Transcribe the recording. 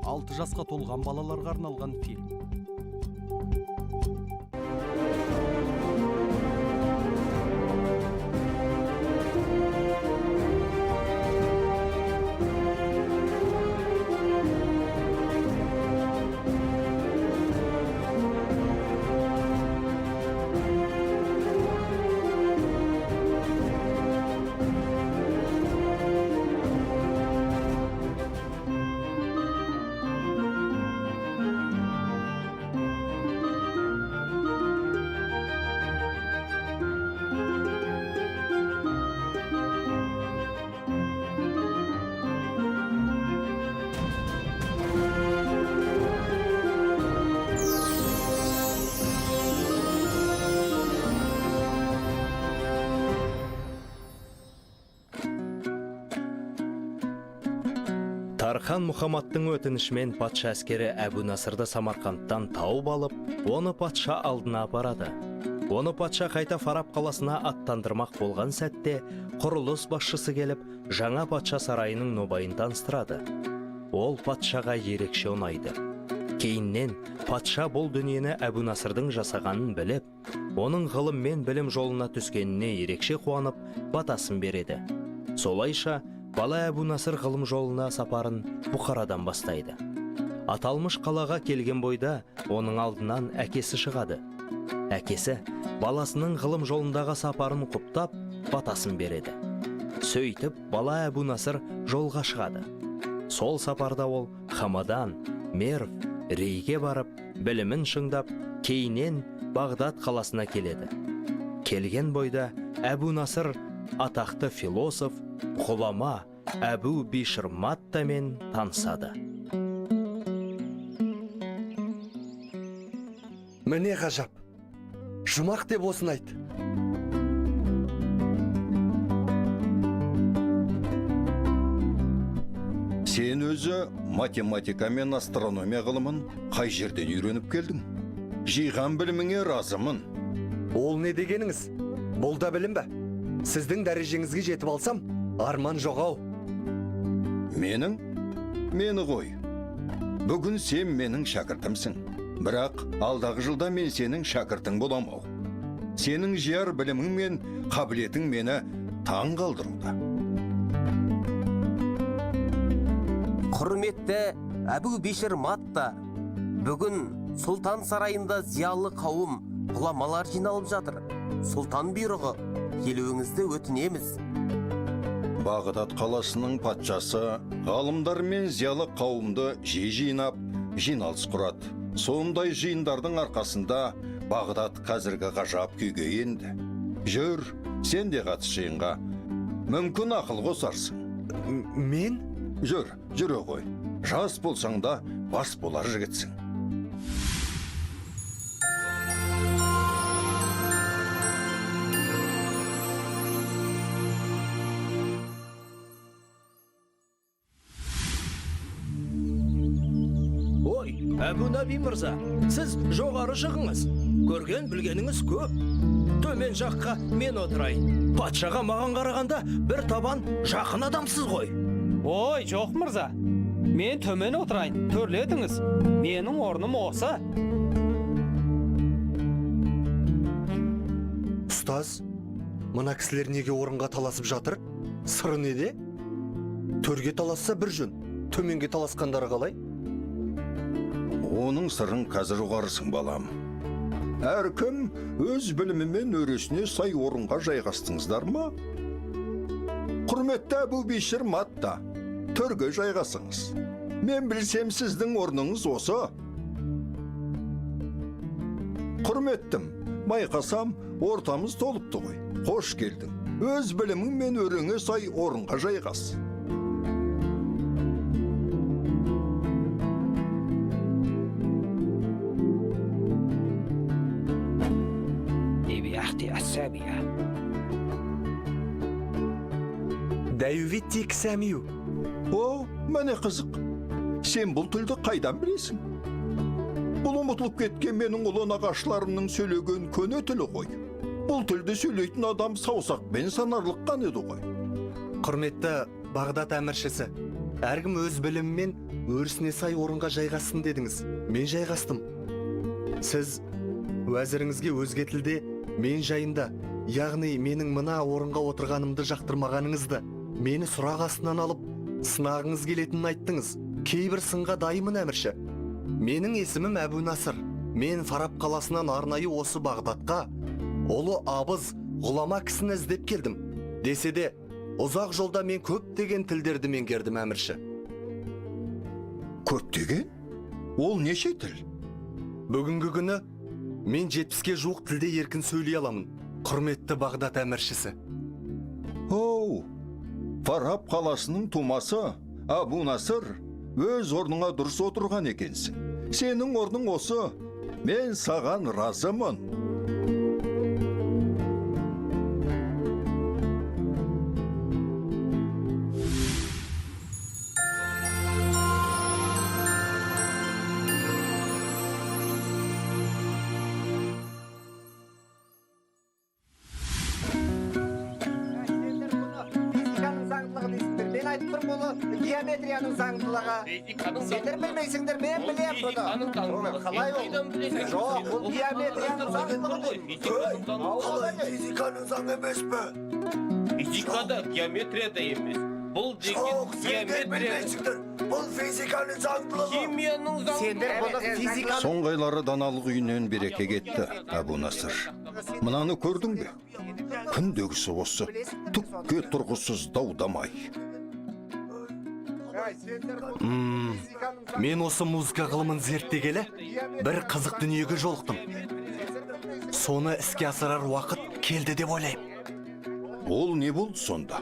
6 жасқа толған балаларға арналған фильм. Тархан Мұхаммадтың өтінішімен патша әскері Әбу Насырды Самарқандтан тауып алып, оны патша алдына апарады. Оны патша қайта Фараб қаласына аттандырмақ болған сәтте, құрылыс басшысы келіп, жаңа патша сарайының нобайын таныстырады. Ол патшаға ерекше ұнайды. Кейіннен патша бұл дүниені Әбу Насырдың жасағанын біліп, оның ғылым мен білім жолына түскеніне ерекше қуанып, батасын береді. Солайша, бала Әбу Насыр ғылым жолына сапарын Бұқарадан бастайды. Аталмыш қалаға келген бойда оның алдынан әкесі шығады. Әкесі баласының ғылым жолындағы сапарын құптап, батасын береді. Сөйтіп, бала Әбу Насыр жолға шығады. Сол сапарда ол Хамадан, Мерв, Рейге барып, білімін шыңдап, кейінен Бағдат қаласына келеді. Келген бойда Әбу Насыр атақты философ, ғұлама Әбу Бишр Маттамен танысады. Міне ғажап, жұмақ деп осын айт. Сен өзі математика мен астрономия ғылымын қай жерден үйреніп келдің? Жиған біліміңе разымын. Ол не дегеніңіз? Бұл да білім бе? Сіздің дәрежеңізге жетіп алсам, арман жоғау. Мені ғой. Бүгін сен менің шәкіртімсің. Бірақ алдағы жылда мен сенің шәкіртің боламау. Сенің жияр білімің мен қабілетің мені таң қалдыруда. Құрметті Әбу Бишр Матта, бүгін Сұлтан сарайында зиялы қауым ғұламалар жиналып жатыр. Сұлтан бұйрығы, келуіңізді өтінеміз. Бағдат қаласының патшасы ғалымдар мен зиялы қауымды жинап, жиналыс құрады. Сондай жиындардың арқасында Бағдат қазіргі ғажап күйге енді. Жүр, сен де қатыс жиынға. Мүмкін ақыл қосарсың. Мен? Жүре ғой. Жас болсаң да бас болар жігітсің. Ой, Әбу Наби мырза, сіз жоғары шығыңыз. Көрген білгеніңіз көп. Төмен жаққа мен отырайын. Патшаға маған қарағанда бір табан жақын адамсыз ғой. Ой, жоқ мырза. Мен төмен отырайын. Төрлетіңіз. Менің орным осы. Ұстаз, мына кісілер неге орынға таласып жатыр? Сыры неде? Төрге таласса бір жөн, төменге таласқандары қалай? Оның сырын қазір ұғарысың, балам. Әркім өз білімі мен өресіне сай орынға жайғастыңыздар ма? Құрметті Әбу Бишр Матта, төрге жайғасыңыз. Мен білсем сіздің орныңыз осы. Құрметтім, байқасам, ортамыз толыпты ғой. Қош келдің. Өз білімің мен өреңе сай орынға жайғас. Дәюветти кісәмию. О, мәне қызық. Сен бұл тілді қайдан білесің? Бұл ұмытылып кеткен менің ұлы нағашыларымның сөйлеген көне тілі ғой. Бұл тілді сөйлейтін адам саусақпен санарлық қана еді ғой. Құрметті Бағдат әміршісі, әркім өз білімімен өрісіне сай орынға жайғассын дедіңіз. Мен жайғастым. Сіз уәзіріңізге өзге тілде мен жайында, яғни менің мына орынға отырғанымды жақтырмағаныңызды, мені сұрақ астынан алып, сынағыңыз келетінін айттыңыз. Кейбір сынға дайымын әмірші. Менің есімім Әбу Насыр. Мен Фараб қаласынан арнайы осы Бағдатқа ұлы абыз ғұлама кісіні іздеп келдім. Десе де, ұзақ жолда мен көптеген тілдерді меңгердім әмірші. Көптеген? Ол неше тіл? Бүгінгі күні мен 70-ке жуық тілде еркін сөйлей аламын. Құрметті Бағдат әміршісі. Оу, Фараб қаласының тумасы Әбу Насыр өз орныңа дұрыс отырған екенсің. Сенің орның осы. Мен саған разымын. Физиканың заңдылығы дейсіңдер. Мен айтып тұрмын бұны геометрияның заңдылығы. Сендер білмейсіңдер, мен білем бұны. Қалай ол? Жоқ, бұл геометрияның заңдылығы дейді. Физиканың заңы емес пе? Физикада, геометрияда емес. Бұл деген геометрия. Бұл физиканың заңдылығы. Химияның заңы. Сендер бұны физиканың... Соңғайлары даналық үйінен береке кетті, Әбу Насыр. Мынаны көрдің бе? Күндегісі осы. Түкке тұрғысыз даудамай. Мен осы музыка ғылымын зерттегелі бір қызық дүниеге жолықтым. Соны іске асырар уақыт келді деп ойлаймын. Ол не болды сонда?